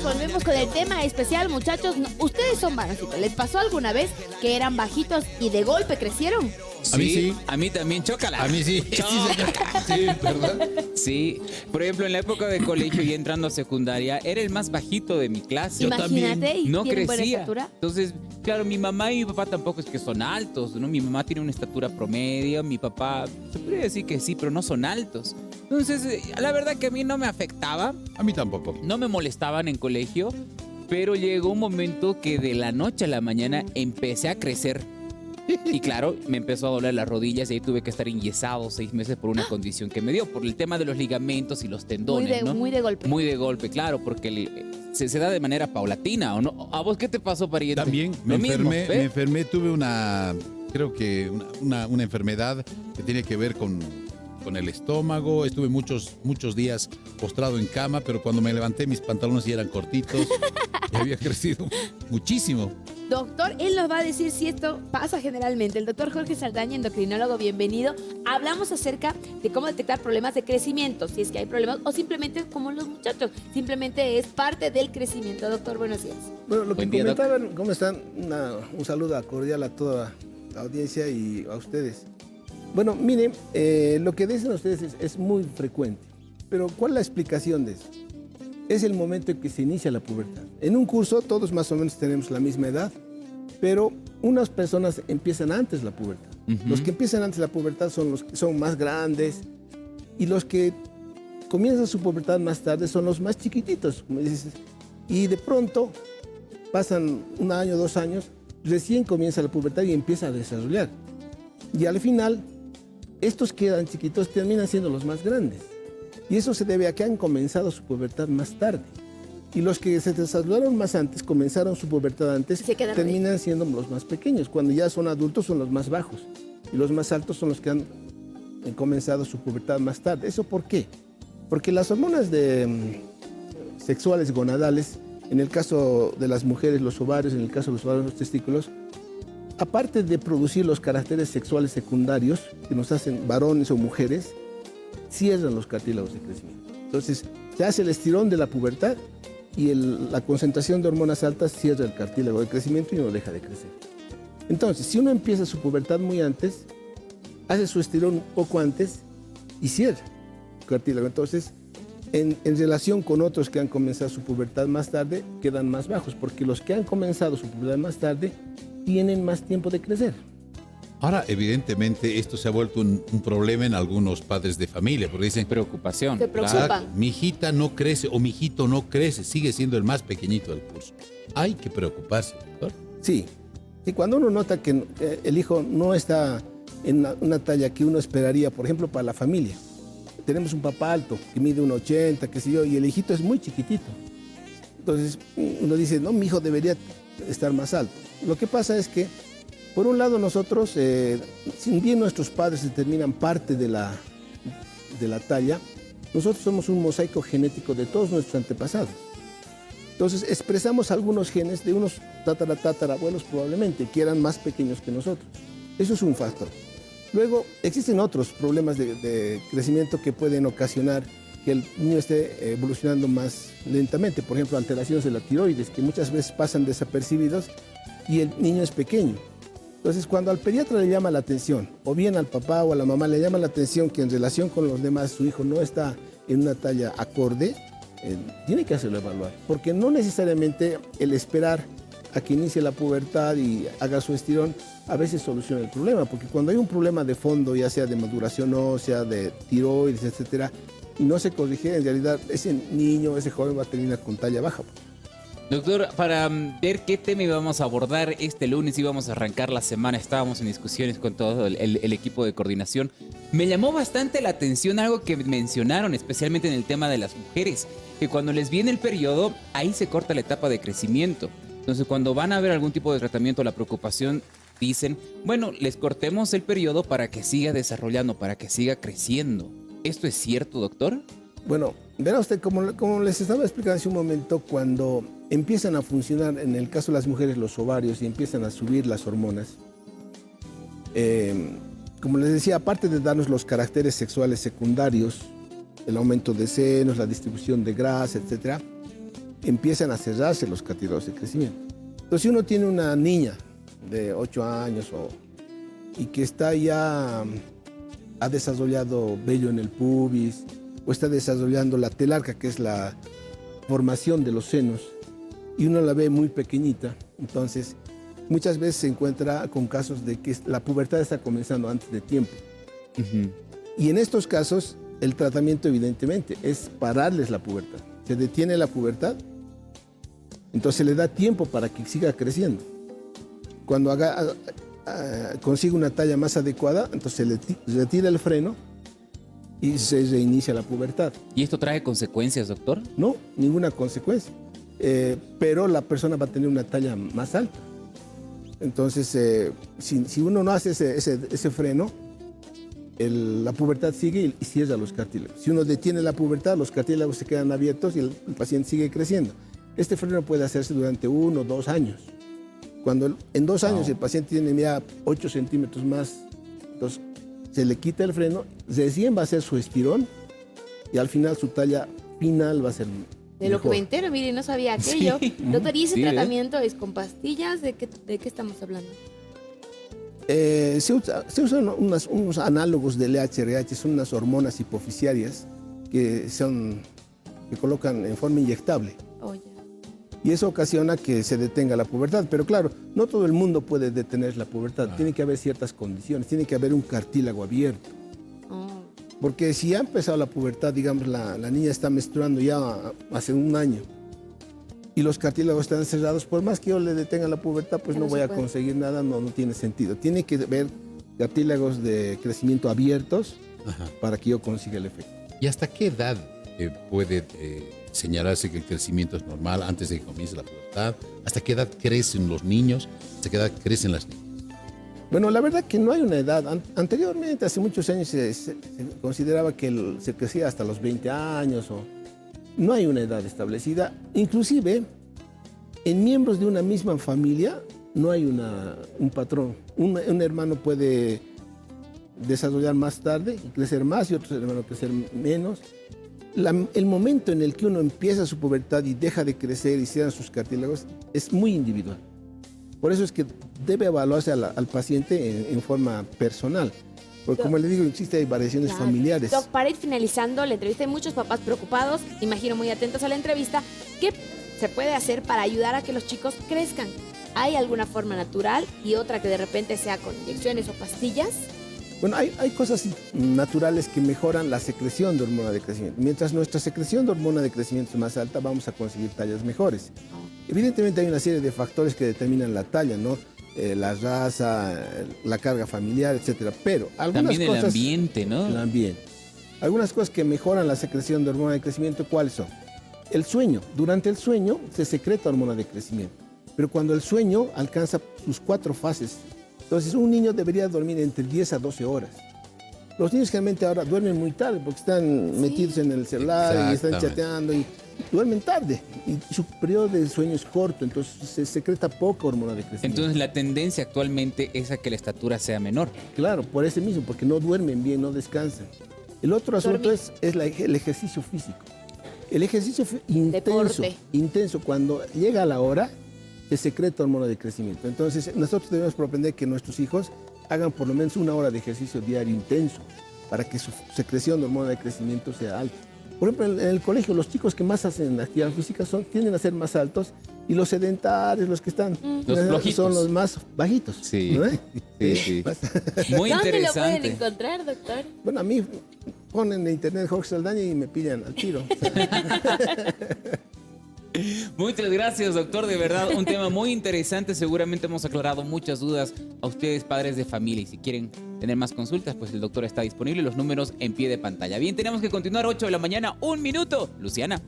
volvemos con el tema especial, muchachos. Ustedes son bajitos. ¿Les pasó alguna vez que eran bajitos y de golpe crecieron? A mí sí. A mí también, chócala. A mí sí. Sí, señor. Sí, ¿verdad? Sí, por ejemplo, en la época de colegio y entrando a secundaria, era el más bajito de mi clase. Imagínate, y No tienen buena crecía. estatura. Entonces, claro, mi mamá y mi papá tampoco es que son altos, ¿no? Mi mamá tiene una estatura promedio, mi papá, se podría decir que sí, pero no son altos. Entonces, la verdad que a mí no me afectaba, A mí tampoco. no me molestaban en colegio, pero llegó un momento que de la noche a la mañana empecé a crecer. Y claro, me empezó a doler las rodillas y ahí tuve que estar enyesado 6 meses por una condición que me dio, por el tema de los ligamentos y los tendones, ¿no? Muy de golpe. Muy de golpe, claro, porque se da de manera paulatina, ¿o no? ¿A vos qué te pasó, pariente? También Lo mismo, me ¿ves? enfermé, tuve creo que una enfermedad que tiene que ver con el estómago. Estuve muchos días postrado en cama, pero cuando me levanté mis pantalones ya eran cortitos y había crecido muchísimo. Doctor, él nos va a decir si esto pasa generalmente. El doctor Jorge Saldaña, endocrinólogo, bienvenido. Hablamos acerca de cómo detectar problemas de crecimiento, si es que hay problemas, o simplemente como los muchachos, simplemente es parte del crecimiento. Doctor, buenos días. Bueno, lo que Buen día, comentaban, ¿cómo están? Un saludo cordial a toda la audiencia y a ustedes. Bueno, miren, lo que dicen ustedes es muy frecuente, pero ¿cuál es la explicación de eso? Es el momento en que se inicia la pubertad. En un curso todos más o menos tenemos la misma edad, pero unas personas empiezan antes la pubertad. Los que empiezan antes la pubertad son los que son más grandes, y los que comienzan su pubertad más tarde son los más chiquititos, como dices. Y de pronto pasan 1 año, 2 años, recién comienza la pubertad y empieza a desarrollar. Y al final, estos que eran chiquitos terminan siendo los más grandes. Y eso se debe a que han comenzado su pubertad más tarde. Y los que se desarrollaron más antes, comenzaron su pubertad antes, terminan siendo los más pequeños. Cuando ya son adultos son los más bajos. Y los más altos son los que han comenzado su pubertad más tarde. ¿Eso por qué? Porque las hormonas sexuales gonadales, en el caso de las mujeres los ovarios, en el caso de los ovarios los testículos, aparte de producir los caracteres sexuales secundarios que nos hacen varones o mujeres, cierran los cartílagos de crecimiento. Entonces, se hace el estirón de la pubertad y la concentración de hormonas altas cierra el cartílago de crecimiento y no deja de crecer. Entonces, si uno empieza su pubertad muy antes, hace su estirón un poco antes y cierra el cartílago. Entonces, en relación con otros que han comenzado su pubertad más tarde, quedan más bajos, porque los que han comenzado su pubertad más tarde tienen más tiempo de crecer. Ahora, evidentemente, esto se ha vuelto un problema en algunos padres de familia, porque dicen, Preocupación. Se preocupan. mi hijita no crece o mi hijito no crece, sigue siendo el más pequeñito del curso. Hay que preocuparse, doctor. Sí, y cuando uno nota que el hijo no está en una talla que uno esperaría, por ejemplo, para la familia. Tenemos un papá alto que mide 1,80, qué sé yo, y el hijito es muy chiquitito. Entonces uno dice, no, mi hijo debería estar más alto. Lo que pasa es que, por un lado, nosotros, si bien nuestros padres determinan parte de la talla, nosotros somos un mosaico genético de todos nuestros antepasados. Entonces expresamos algunos genes de unos tatarabuelos probablemente, que eran más pequeños que nosotros. Eso es un factor. Luego, existen otros problemas de crecimiento que pueden ocasionar que el niño esté evolucionando más lentamente. Por ejemplo, alteraciones de la tiroides, que muchas veces pasan desapercibidos y el niño es pequeño. Entonces, cuando al pediatra le llama la atención, o bien al papá o a la mamá le llama la atención que en relación con los demás su hijo no está en una talla acorde, tiene que hacerlo evaluar. Porque no necesariamente el esperar a que inicie la pubertad y haga su estirón a veces soluciona el problema. Porque cuando hay un problema de fondo, ya sea de maduración ósea, de tiroides, etcétera, y no se corrige, en realidad ese niño, ese joven va a terminar con talla baja. Doctor, para ver qué tema íbamos a abordar este lunes, íbamos a arrancar la semana, estábamos en discusiones con todo el equipo de coordinación. Me llamó bastante la atención algo que mencionaron, especialmente en el tema de las mujeres, que cuando les viene el periodo, ahí se corta la etapa de crecimiento. Entonces, cuando van a ver algún tipo de tratamiento, la preocupación, dicen, bueno, les cortemos el periodo para que siga desarrollando, para que siga creciendo. ¿Esto es cierto, doctor? Bueno, verá usted, como les estaba explicando hace un momento, cuando empiezan a funcionar, en el caso de las mujeres, los ovarios y empiezan a subir las hormonas, como les decía, aparte de darnos los caracteres sexuales secundarios, el aumento de senos, la distribución de grasa, etc., empiezan a cerrarse los cartílagos de crecimiento. Entonces, si uno tiene una niña de 8 años y que está ya, ha desarrollado vello en el pubis, o está desarrollando la telarca, que es la formación de los senos, y uno la ve muy pequeñita, entonces muchas veces se encuentra con casos de que la pubertad está comenzando antes de tiempo. Y en estos casos, el tratamiento evidentemente es pararles la pubertad. Se detiene la pubertad, entonces le da tiempo para que siga creciendo. Cuando consigue una talla más adecuada, entonces se le retira el freno y se reinicia la pubertad. ¿Y esto trae consecuencias, doctor? No, ninguna consecuencia. Pero la persona va a tener una talla más alta. Entonces, si uno no hace ese freno, la pubertad sigue y cierra los cartílagos. Si uno detiene la pubertad, los cartílagos se quedan abiertos y el paciente sigue creciendo. Este freno puede hacerse durante 1 o 2 años. Cuando en 2 años el paciente tiene ya 8 centímetros más, entonces se le quita el freno, recién va a hacer su estirón y al final su talla final va a ser De lo que mejor. me entero, mire, no sabía aquello. Doctor, ¿y ese Sí, tratamiento es con pastillas? ¿De qué estamos hablando? Se usan unos análogos del LHRH, son unas hormonas hipofisiarias que colocan en forma inyectable. Oh, ya. Y eso ocasiona que se detenga la pubertad. Pero claro, no todo el mundo puede detener la pubertad. Tiene que haber ciertas condiciones, tiene que haber un cartílago abierto. Oh. Porque si ha empezado la pubertad, digamos, la niña está menstruando ya hace 1 año y los cartílagos están cerrados, por más que yo le detenga la pubertad, pues Ya no no voy se a puede. conseguir nada, no tiene sentido. Tiene que haber cartílagos de crecimiento abiertos para que yo consiga el efecto. ¿Y hasta qué edad puede señalarse que el crecimiento es normal antes de que comience la pubertad? ¿Hasta qué edad crecen los niños? ¿Hasta qué edad crecen las niñas? Bueno, la verdad que no hay una edad. Anteriormente, hace muchos años, se consideraba que se crecía hasta los 20 años. No hay una edad establecida. Inclusive, en miembros de una misma familia no hay un patrón. Un hermano puede desarrollar más tarde y crecer más y otro hermano crecer menos. El momento en el que uno empieza su pubertad y deja de crecer y cierran sus cartílagos es muy individual. Por eso es que debe evaluarse al paciente en forma personal. Porque como le digo, hay variaciones Claro. familiares. Doc, para ir finalizando la entrevista, hay muchos papás preocupados, imagino muy atentos a la entrevista. ¿Qué se puede hacer para ayudar a que los chicos crezcan? ¿Hay alguna forma natural y otra que de repente sea con inyecciones o pastillas? Bueno, hay cosas naturales que mejoran la secreción de hormona de crecimiento. Mientras nuestra secreción de hormona de crecimiento es más alta, vamos a conseguir tallas mejores. Evidentemente hay una serie de factores que determinan la talla, ¿no? La raza, la carga familiar, etcétera. Pero algunas También cosas... el ambiente, ¿no? El ambiente. Algunas cosas que mejoran la secreción de hormona de crecimiento, ¿cuáles son? El sueño. Durante el sueño se secreta hormona de crecimiento. Pero cuando el sueño alcanza sus 4 fases, entonces un niño debería dormir entre 10 a 12 horas. Los niños generalmente ahora duermen muy tarde porque están metidos en el celular y están Exactamente. chateando y duermen tarde. Y su periodo de sueño es corto, entonces se secreta poca hormona de crecimiento. Entonces la tendencia actualmente es a que la estatura sea menor. Claro, por ese mismo, porque no duermen bien, no descansan. El otro asunto es el ejercicio físico. El ejercicio Deporte. intenso, cuando llega la hora, se secreta hormona de crecimiento. Entonces, nosotros debemos propender que nuestros hijos hagan por lo menos 1 hora de ejercicio diario intenso para que su secreción de hormona de crecimiento sea alta. Por ejemplo, en el colegio, los chicos que más hacen actividad física tienden a ser más altos y los sedentarios, los que están, Los flojitos. son los más bajitos. Sí. ¿no? Sí, sí. Muy ¿Dónde lo pueden interesante. encontrar, doctor? Bueno, a mí ponen en internet Jorge Saldaña y me pillan al tiro. Muchas gracias, doctor. De verdad, un tema muy interesante. Seguramente hemos aclarado muchas dudas a ustedes, padres de familia. Y si quieren tener más consultas, pues el doctor está disponible. Los números en pie de pantalla. Bien, tenemos que continuar. 8 de la mañana, 1 minuto. Luciana.